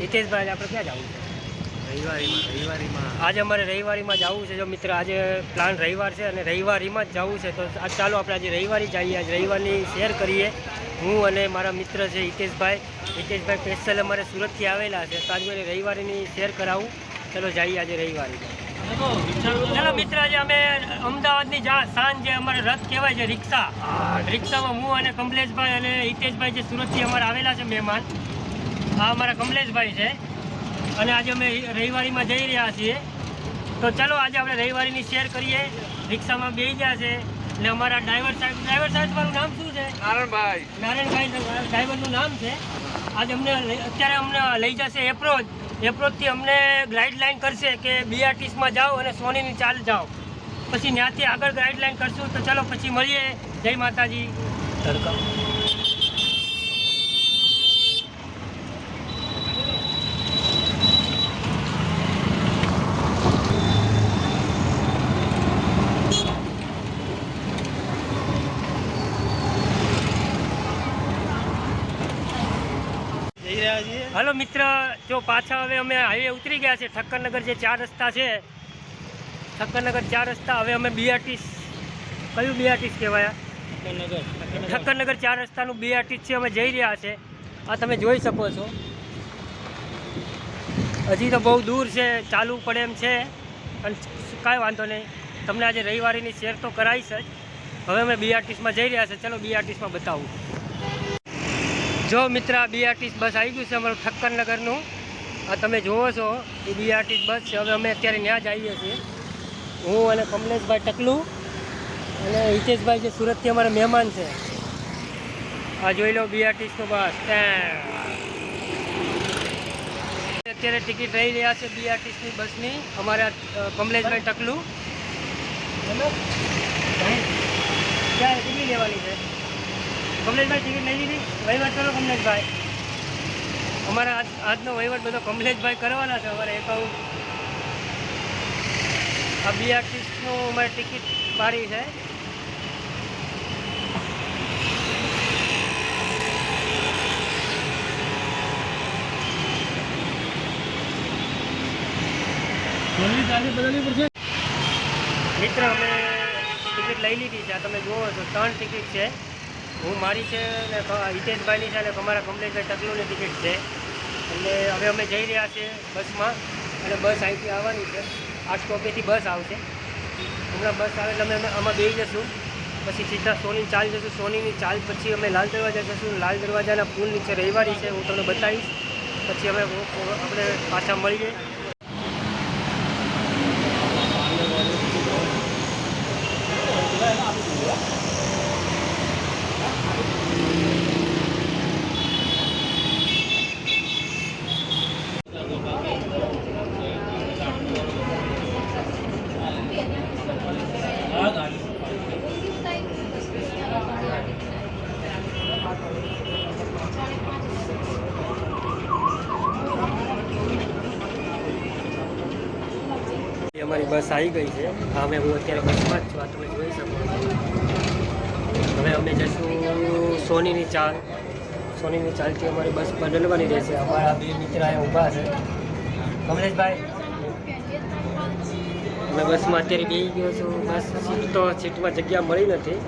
હિતેશભાઈ આપણે ક્યાં જવું છે? રવિવારીમાં આજે અમારે રવિવારીમાં જવું છે. જો મિત્ર આજે પ્લાન રવિવાર છે અને રવિવારીમાં જ જવું છે. તો આજ ચાલો આપણે આજે રવિવારી જઈએ. આજ રવિવારની શેર કરીએ. હું અને મારા મિત્ર છે હિતેશભાઈ સ્પેશિયલ અમારે સુરતથી આવેલા છે. તો આજે રવિવારીની શેર કરાવું. ચલો જઈએ આજે રવિવારીમાં. ચાલો મિત્ર, આજે અમે અમદાવાદની સાંજ જે અમારે રથ કહેવાય છે રિક્ષામાં હું અને કમલેશભાઈ અને હિતેશભાઈ જે સુરતથી અમારે આવેલા છે મહેમાન. આ અમારા કમલેશભાઈ છે અને આજે અમે રવિવારીમાં જઈ રહ્યા છીએ. તો ચાલો આજે આપણે રવિવારીની શેર કરીએ. રિક્ષામાં બેસી ગયા છે અને અમારા ડ્રાઈવર સાહેબ તમારું નામ શું છે? નારાયણભાઈ ડ્રાઈવરનું નામ છે. આજે અત્યારે અમને લઈ જશે એપ્રોચથી અમને ગાઈડલાઈન કરશે કે બીઆરટીસમાં જાઓ અને સોનીની ચાલ જાઓ. પછી ત્યાંથી આગળ ગાઈડલાઈન કરશું. તો ચાલો પછી મળીએ. જય માતાજી. તડકા હલો મિત્ર, જો પાછા હવે અમે હાઈવે ઉતરી ગયા છે. ઠક્કરનગર જે 4 રસ્તા છે, ઠક્કરનગર 4 રસ્તા. હવે અમે બીઆરટીસ, કયું બીઆરટીસ કહેવાય? ઠક્કરનગર 4 રસ્તાનું બીઆરટીસ છે. અમે જઈ રહ્યા છે. આ તમે જોઈ શકો છો. હજી તો બહુ દૂર છે, ચાલવું પડે એમ છે, પણ કાંઈ વાંધો નહીં. તમને આજે રવિવારીની શેર તો કરાવીશ જ. હવે અમે બીઆરટીસમાં જઈ રહ્યા છે. ચલો બીઆરટીસમાં બતાવું. જો મિત્ર, આ બીઆરટીસ બસ આવી ગયું છે અમારું ઠક્કરનગરનું. આ તમે જુઓ છો એ બીઆરટીસ બસ છે. હવે અમે અત્યારે ત્યાં જઈએ છીએ. હું અને કમલેશભાઈ ટકલું અને હિતેશભાઈ જે સુરતથી અમારા મહેમાન છે. આ જોઈ લો બીઆરટીસનું બસ સ્ટેન્ડ. અત્યારે ટિકિટ રહી રહ્યા છે બીઆરટીસની બસની. અમારા કમલેશભાઈ ટકલું ક્યાં ટિકિટ લેવાની છે? કમલેશભાઈ ટિકિટ લઈ લીધી? વહીવટ કરો કમલેશભાઈ. અમારા આજનો વહીવટ બધો કમલેશભાઈ કરવાના છે. અમારે એકાઉન્ટ આ બીઆરટીસનું અમારે ટિકિટ મારી છે. મિત્ર, અમે ટિકિટ લઈ લીધી છે. આ તમે જુઓ છો 3 ટિકિટ છે. હું મારી છે અને હિતેશભાઈની છે અને અમારા કમલેશભાઈ ટકલુની ટિકિટ છે. એટલે હવે અમે જઈ રહ્યા છીએ બસમાં અને બસ અહીંથી આવવાની છે. આ સ્ટોપેથી બસ આવશે. હમણાં બસ આવે એટલે અમે આમાં બેસી જશું. પછી સીધા સોનીની ચાલ જશું. સોનીની ચાલ પછી અમે લાલ દરવાજા જશું. લાલ દરવાજાના પુલ નીચે રવિવારી છે, હું તમને બતાવીશ. પછી અમે આપણે પાછા મળીએ. અમારી બસ આવી ગઈ છે. અમે હું અત્યારે બસમાં જ છું. આ તમે જોઈ શકો છો. હવે અમે જઈશું સોનીની ચાલથી અમારી બસ બદલવાની રહેશે. અમારા 2 મિત્ર અહીંયા ઊભા છે. કમલેશભાઈ, અમે બસમાં અત્યારે બેસી ગયો છું. બસ સીટમાં જગ્યા મળી નથી.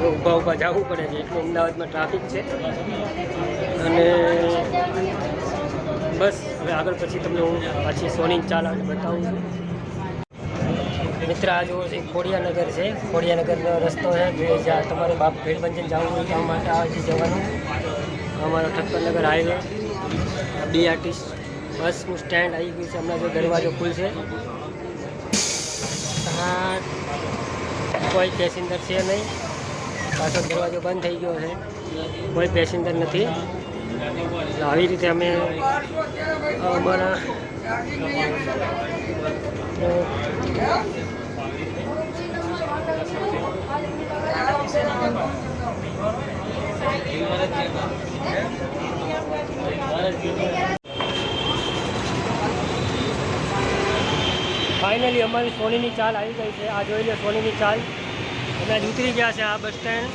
ઊભા જવું પડે છે. એટલું અમદાવાદમાં ટ્રાફિક છે. અને બસ હવે આગળ પછી તમને હું પાછી સોનીની ચાલ બતાવું છું. મિત્ર, આ જુઓ છે ખોડિયાનગર છે. ખોડિયાનગરનો રસ્તો છે. જ્યાં તમારે ભેળબંજન જવું હોય ત્યાં માટે આવે જવાનું. અમારો ઠક્કરનગર હાઈવે બીઆરટીસ બસનું સ્ટેન્ડ આવી ગયું છે. હમણાં જો દરવાજો ખુલશે. હા, કોઈ પેસેન્જર છે નહીં. પાછો દરવાજો બંધ થઈ ગયો છે. કોઈ પેસેન્જર નથી. આવી રીતે અમે અમારા ફાઇનલી અમારી સોનીની ચાલ આવી ગઈ છે. આ જોઈ લો સોનીની ચાલ. અમે આજ ઉતરી ગયા છે આ બસ સ્ટેન્ડ.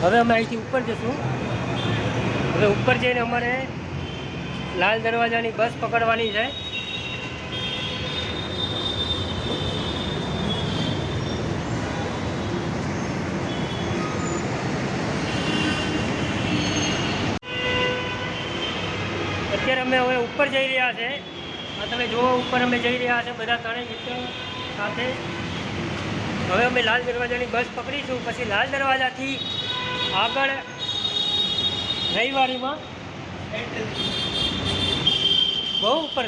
હવે અમે અહીંથી ઉપર જશું. હવે ઉપર જઈને અમારે લાલ દરવાજાની બસ પકડવાની છે. અત્યારે અમે હવે ઉપર જઈ રહ્યા છે. આ તમે જુઓ ઉપર અમે જઈ રહ્યા છે બધા ત્રણેય મિત્રો સાથે. હવે અમે લાલ દરવાજાની બસ પકડીશું. પછી લાલ દરવાજાથી આગળ રવિવારીમાં બહુ ઉપર.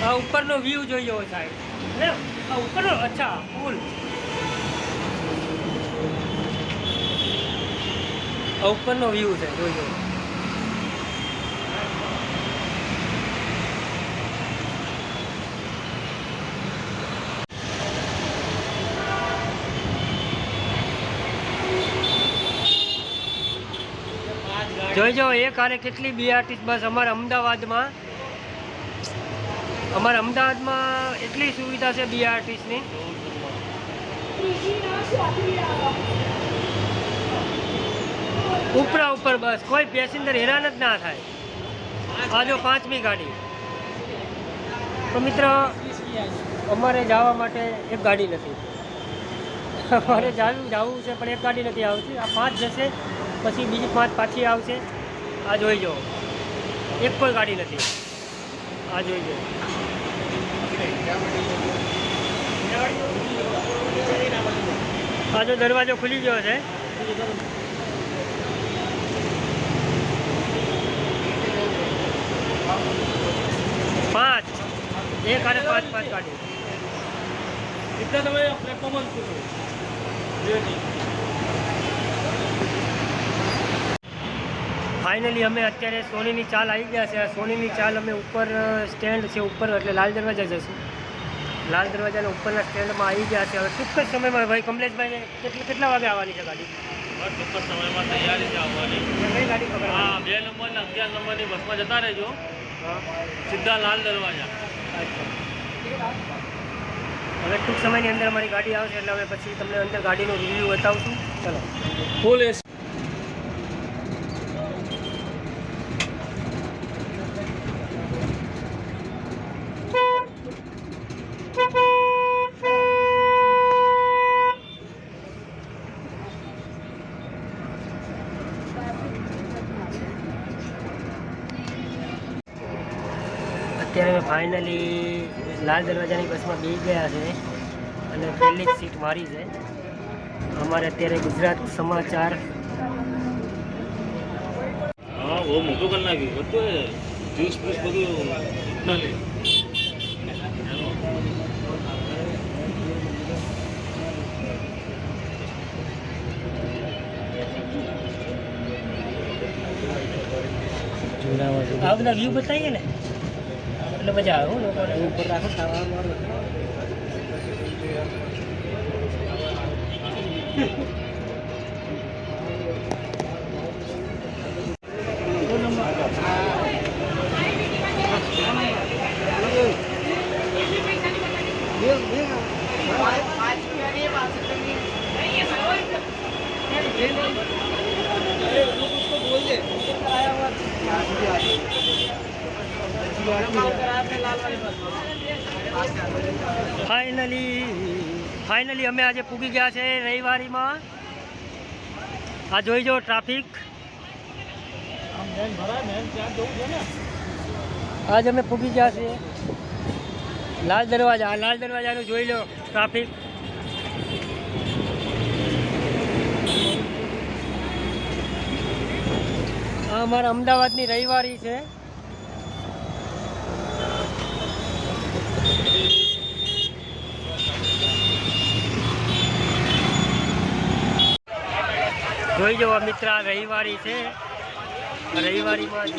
આ ઉપરનો વ્યૂ જોઈ જવો સાહેબ. આ ઉપરનો અચ્છા પુલ. આ ઉપરનો વ્યૂ છે જોઈ જવો. જોઈ જાઓ એક આને કેટલી બીઆરટીએસ બસ અમારા અમદાવાદમાં એટલી સુવિધા છે બીઆરટીએસની. ઉપરા ઉપર બસ કોઈ પેસેન્જર હેરાન જ ના થાય. આ જો 5મી ગાડી. તો મિત્ર અમારે જવા માટે એક ગાડી નથી. અમારે જવું છે પણ એક ગાડી નથી આવતી. આ 5 જશે પછી બીજી 5 પાછી આવશે. આ જોઈ જાઓ એક કોઈ ગાડી નથી. આ જોઈ જાઓ. આ જો દરવાજો ખુલી ગયો છે. પાંચ એક અને 5 ગાડી. इतना समय प्लेटफॉर्म ફાઇનલી અમે અત્યારે સોનીની ચાલ આવી ગયા છે. સોનીની ચાલ અમે ઉપર સ્ટેન્ડ છે ઉપર એટલે લાલ દરવાજા જશું. લાલ દરવાજાના ઉપરના સ્ટેન્ડમાં આવી ગયા છે. હવે ટૂંક જ સમયમાં ભાઈ કમલેશભાઈને કેટલા વાગે આવવાની છે ગાડી? ચોક્કસ સમયમાં તૈયારી છે આવવાની. કઈ ગાડી પકડવાની? હા 2 નંબર ને 11 નંબરની બસમાં જતા રહેજો. સીધા લાલ દરવાજા. હવે ટૂંક સમયની અંદર અમારી ગાડી આવશે એટલે હવે પછી તમને અંદર ગાડીનો રિવ્યૂ બતાવશું. ચલો ફૂલ એસી. અત્યારે અમે ફાઇનલી લાલ દરવાજાની બસમાં બેસી ગયા છે અને પહેલી જ સીટ મારી છે. અમારે અત્યારે ગુજરાત સમાચાર. હા બહુ મોટું કરી નાખ્યું બધું. જ્યુસ ફ્રૂસ બધું નથી. આ બધા વ્યૂ બતાવીએ ને એટલે મજા આવે. હું લોકોને ઉપર રાખો ખાવાનું. ફાઇનલી અમે આજે પૂગી ગયા છે રવિવારીમાં. આ જોઈ જો ટ્રાફિક. આજ અમે પૂગી ગયા છે લાલ દરવાજા. લાલ દરવાજાનું જોઈ લો ટ્રાફિક. આ અમારા અમદાવાદની રવિવારી છે. જોઈ જવો મિત્ર આ રવિવારી છે. રવિવારીમાં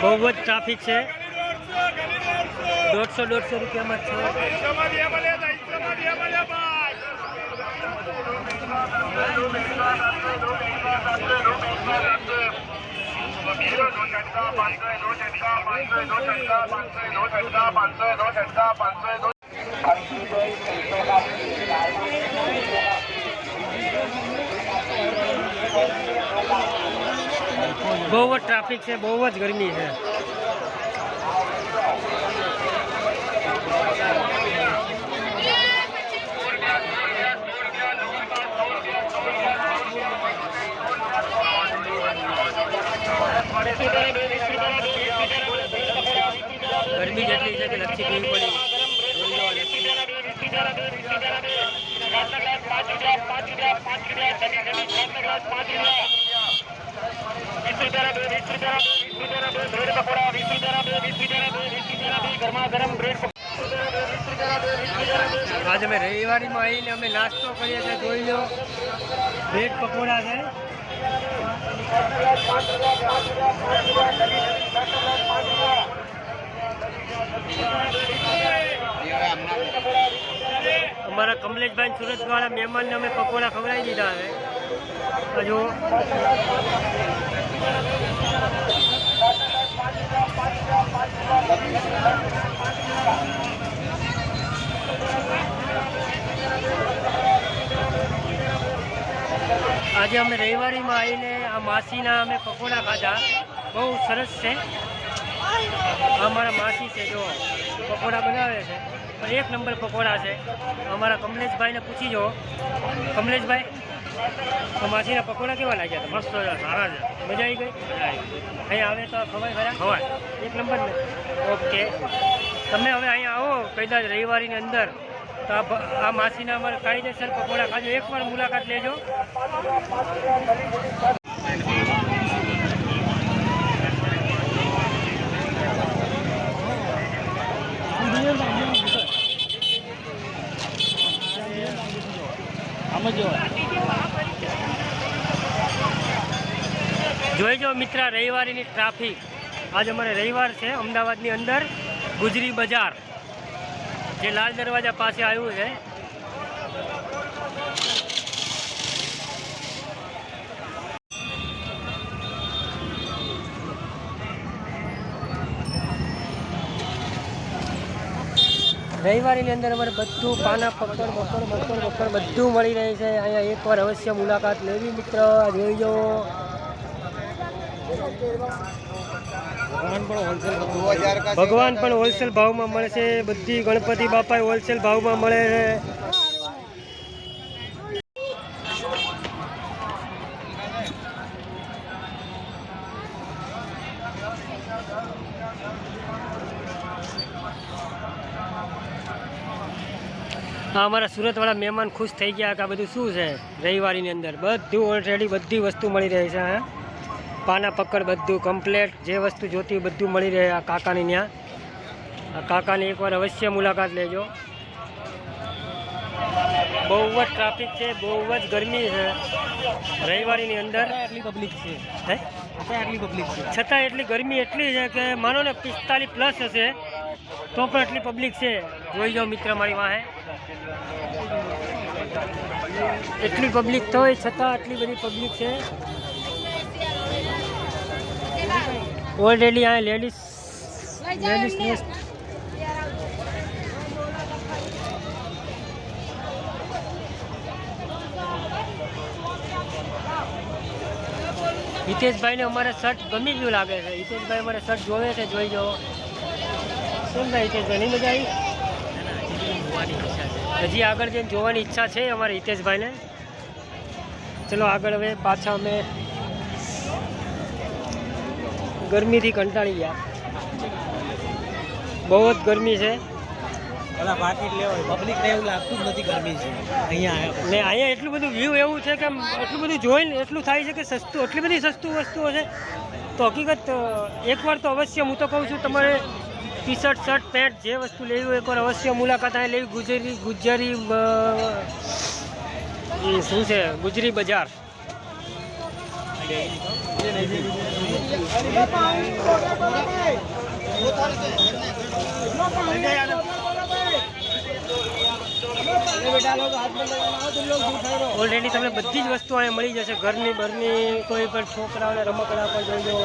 બહુ જ ટ્રાફિક છે. 150 રૂપિયામાં છે. બહુ જ ટ્રાફિક છે, બહુ જ ગરમી છે. ગરમી જેટલી છે કે લચ્છી પીવી પડી. આજે અમે રવિવારીમાં આવીને અમે નાસ્તો કરીએ છીએ. જોઈ લો, બ્રેડ પકોડા છે. અમારા કમલેશભાઈ સુરતવાળા મહેમાનને અમે પકોડા ખવડાવી દીધા છે. જો આજે અમે રવિવારીમાં આવીને આ માસીના અમે પકોડા ખાધા. બહુ સરસ છે. અમારા માસી છે, જો પકોડા બનાવે છે, પણ એક નંબર પકોડા છે. અમારા કમલેશભાઈને પૂછી જો. કમલેશભાઈ, માસીના પકોડા કેવા લાગ્યા હતા? મસ્ત સારા છે. મજા આવી ગઈ? અહીંયા આવે તો ખવાય ખરા? ખવાય, એક નંબર ને. ઓકે, તમે હવે અહીંયા આવો કદાચ રવિવારીની અંદર તો આ માસીના અમારે કાયદેસર પકોડા ખાજો. એકવાર મુલાકાત લેજો. જોઈજો મિત્ર રવિવારીની ટ્રાફિક. આજે અમારે રવિવાર છે. અમદાવાદની અંદર ગુજરી બજાર જે લાલ દરવાજા પાસે આવ્યું છે. રવિવારીની અંદર અમારે બધું પાના પકડ બકડ બધું મળી રહે છે. અહીંયા એકવાર અવશ્ય મુલાકાત લેવી મિત્ર. જોઈજો. ભગવાન પણ હોલસેલ ભાવમાં મળે છે. બધી ગણપતિ બાપા હોલસેલ ભાવમાં મળે છે. હા, અમારા સુરતવાળા મહેમાન ખુશ થઈ ગયા કે આ બધું શું છે રવિવારીની અંદર. બધું ઓલરેડી બધી વસ્તુ મળી રહી છે. હા, પાના પકડ બધું કમ્પ્લેટ. જે વસ્તુ જોતી હોય બધું મળી રહે આ કાકાની ત્યાં. આ કાકાની એકવાર અવશ્ય મુલાકાત લેજો. બહુ જ ટ્રાફિક છે, બહુ જ ગરમી છે રવિવારીની અંદર. એટલી પબ્લિક છે, હે આટલી પબ્લિક છે, છતાં એટલી ગરમી એટલી છે કે માનો ને 45+ હશે તો પણ એટલી પબ્લિક છે. જોઈ જાઓ મિત્ર મારી વાહે. એટલી પબ્લિક તો હોય છતાં આટલી બધી પબ્લિક છે. ઓલરેડી આ લેડીઝ નેસ્ટ. હિતેશભાઈને અમારે શર્ટ ગમી ગયું લાગે છે. હિતેશભાઈ અમારે શર્ટ જોવે છે. જોઈ જાઓ. શું થાય હિતેશભાઈ, નહીં મજા આવી? હજી આગળ જઈને જોવાની ઈચ્છા છે અમારે હિતેશભાઈને. ચલો આગળ હવે પાછા અમે ગરમીથી કંટાળી ગયા. બહુ જ ગરમી છે. પબ્લિકને એવું લાગતું જ નથી ગરમી છે અહીંયા. ને અહીંયા એટલું બધું વ્યૂ એવું છે કે એટલું બધું જોઈને એટલું થાય છે કે સસ્તું, એટલી બધી સસ્તું વસ્તુઓ છે. તો હકીકત એકવાર તો અવશ્ય હું તો કહું છું તમારે ટી-શર્ટ શર્ટ પેન્ટ જે વસ્તુ લેવી હોય એકવાર અવશ્ય મુલાકાત અહીં લેવી. ગુજરી શું છે ગુજરી બજાર. ઓલરેડી તમને બધી જ વસ્તુ અહીંયા મળી જશે, ઘરની બરની કોઈ પણ છોકરાઓને રમકડા પર જોઈ લો.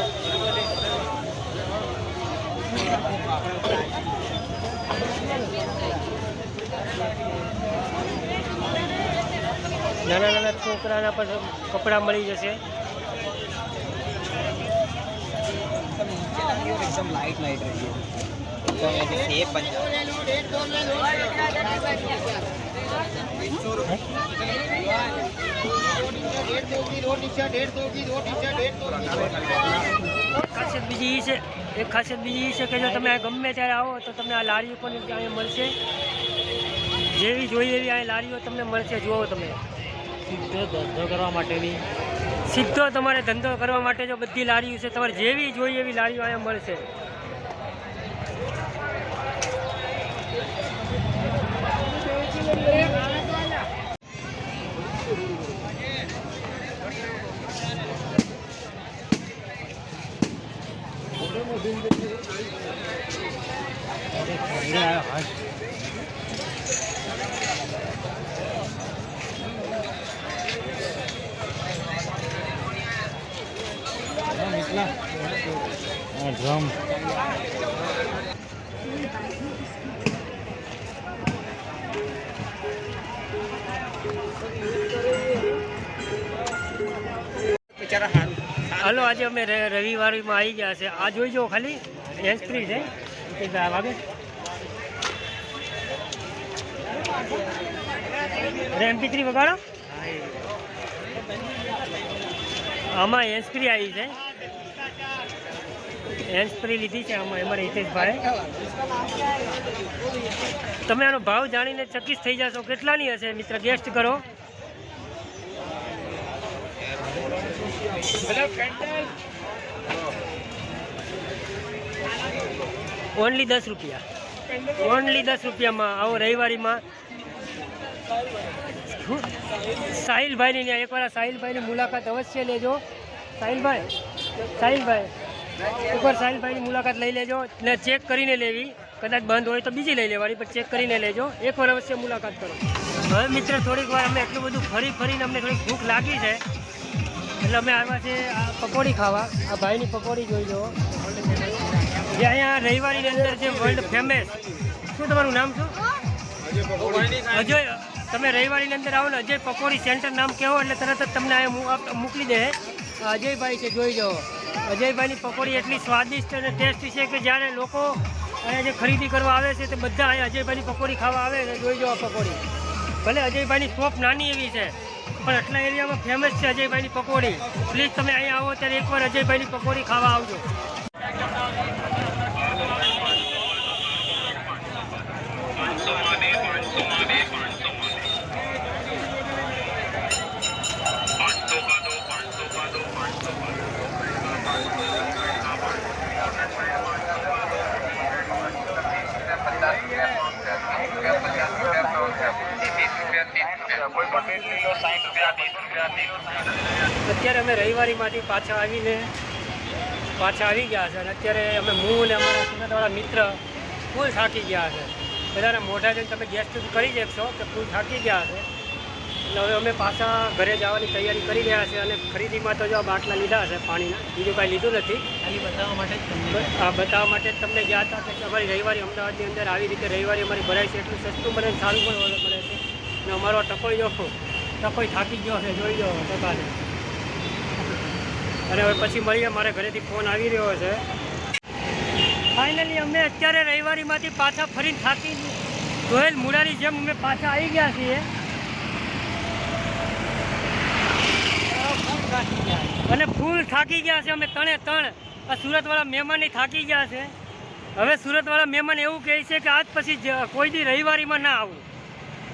નાના નાના છોકરાના પણ કપડાં મળી જશે. एकदम लाइट लाइट रही है तो ऐसे सेफ बन ખાસિયત બીજી એ છે, એક ખાસિયત બીજી એ છે કે જો તમે આ ગમે ત્યારે આવો તો તમને આ લારીઓ પણ અહીંયા મળશે, જેવી જોઈએ એવી આ લારીઓ તમને મળશે. જુઓ તમે સીધો ધંધો કરવા માટેની સીધો તમારે ધંધો કરવા માટે જો બધી લારીઓ છે, તમારે જેવી જોઈએ એવી લારીઓ અહીંયા મળશે. ड्रम હાલો આજે અમે રવિવારમાં આવી ગયા છે. આ જોઈ જો ખાલી હેન્ડ ફ્રી છે. વાગે MP3 વગાડો. આમાં હેન્ડ ફ્રી આવી છે, હેન્ડ ફ્રી લીધી છે આમાં અમારે હિતેશભાઈ. તમે આનો ભાવ જાણીને ચકિત થઈ જશો. કેટલાની હશે મિત્ર, ગેસ્ટ કરો. ઓનલી 10 રૂપિયા, ઓનલી 10 રૂપિયામાં આવો રવિવારીમાં. સાહિલભાઈની ત્યાં એકવાર સાહિલભાઈની મુલાકાત અવશ્ય લેજો. સાહિલભાઈ એકવાર સાહિલભાઈની મુલાકાત લઈ લેજો ને ચેક કરીને લેવી. કદાચ બંધ હોય તો બીજી લઈ લેવાની, પણ ચેક કરીને લેજો. એકવાર અવશ્ય મુલાકાત કરો. હવે મિત્ર થોડીક વાર અમે એટલું બધું ફરીને અમને થોડીક ભૂખ લાગી છે, એટલે અમે આવ્યા છે આ પકોડી ખાવા. આ ભાઈની પકોડી જોઈ લો, જે અહીંયા રવિવારીની અંદર જે વર્લ્ડ ફેમસ. શું તમારું નામ શું? અજય. તમે રવિવારીની અંદર આવો ને, અજય પકોડી સેન્ટર નામ કહેવો એટલે તરત જ તમને અહીંયા મોકલી દે. અજયભાઈ છે, જોઈ જાઓ. અજયભાઈની પકોડી એટલી સ્વાદિષ્ટ અને ટેસ્ટી છે કે જ્યારે લોકો અહીંયા જે ખરીદી કરવા આવે છે તે બધા અહીંયા અજયભાઈની પકોડી ખાવા આવે છે. જોઈ જાઓ પકોડી. ભલે અજયભાઈની શોપ નાની એવી છે, પણ આટલા એરિયામાં ફેમસ છે અજયભાઈની પકોડી. પ્લીઝ તમે અહીંયા આવો ત્યારે એકવાર અજયભાઈની પકોડી ખાવા આવજો. અત્યારે અમે રવિવારીમાંથી પાછા આવી ગયા છે અને અત્યારે અમે હું અને અમારા સુરતવાળા મિત્ર ફૂલ થાકી ગયા છે. બધાના મોઢા જઈને તમે ગેસ કરી શકશો કે ફૂલ થાકી ગયા છે. એટલે હવે અમે પાછા ઘરે જવાની તૈયારી કરી રહ્યા છે. અને ખરીદીમાં તો જો બાટલા લીધા છે પાણીના, બીજું કાંઈ લીધું નથી. બતાવવા માટે આ બતાવવા માટે જ તમને ગયા હતા કે અમારી રવિવારી અમદાવાદની અંદર આવી રીતે રવિવારી અમારી ભરાય છે. એટલું સસ્તું બને, સારું પણ મળે છે. અને અમારો ટકોઈ જો ટકોઈ થાકી ગયો છે, જોઈ લો ટકાને. અને હવે પછી મળીએ, મારે ઘરેથી ફોન આવી રહ્યો છે. ફાઇનલી અમે અત્યારે રવિવારીમાંથી પાછા ફરીને થાકી ગોયલ મુડાની જેમ અમે પાછા આવી ગયા છીએ. અને ફૂલ થાકી ગયા છે અમે ત્રણે ત્રણ. આ સુરતવાળા મહેમાન થાકી ગયા છે. હવે સુરતવાળા મહેમાન એવું કહે છે કે આજ પછી કોઈ દી રવિવારીમાં ના આવું,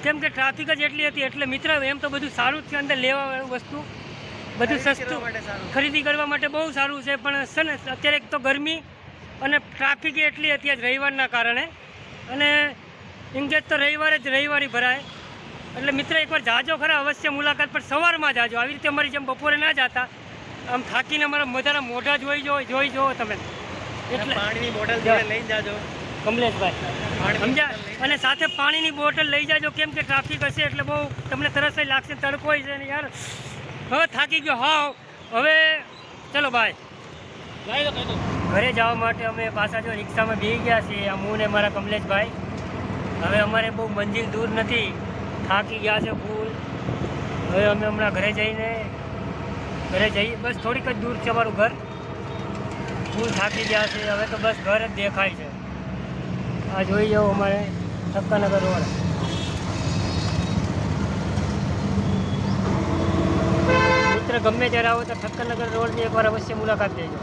કેમ કે ટ્રાફિક જ એટલી હતી. એટલે મિત્ર એમ તો બધું સારું જ છે, અંદર લેવાવાળું વસ્તુ બધું સસ્તું, ખરીદી કરવા માટે બહુ સારું છે. પણ છે ને અત્યારે એક તો ગરમી અને ટ્રાફિક એટલી હતી આજ રવિવારના કારણે. અને ઇંગેજ તો રવિવારી ભરાય. એટલે મિત્ર એકવાર જાજો ખરા અવશ્ય મુલાકાત, પણ સવારમાં જાજો. આવી રીતે અમારી જેમ બપોરે ના જતા. આમ થાકીને અમારા બધાના મોઢા જોઈ જો તમે. એટલે પાણીની બોટલ જોડે લઈને જાજો. કમલેશભાઈ સમજ્યા. અને સાથે પાણીની બોટલ લઈ જાજો, કેમ કે ટ્રાફિક હશે એટલે બહુ તમને તરસ જ લાગશે, તડકોય છે ને યાર. હવે થાકી ગયો હાવ. હવે ચલો બાય. ઘરે જવા માટે અમે પાછા જો રિક્ષામાં બેસી ગયા છીએ, હું ને મારા કમલેશભાઈ. હવે અમારે બહુ મંજિલ દૂર નથી, થાકી ગયા છે ફૂલ. હવે અમે હમણાં ઘરે જઈએ, બસ થોડીક જ દૂર છે અમારું ઘર. ફૂલ થાકી ગયા છે, હવે તો બસ ઘર જ દેખાય છે. આ જોઈ જાઓ અમારે ઠક્કરનગર રોડ. મિત્ર ગમે ત્યારે આવો તો ઠક્કરનગર રોડની એકવાર અવશ્ય મુલાકાત લેજો.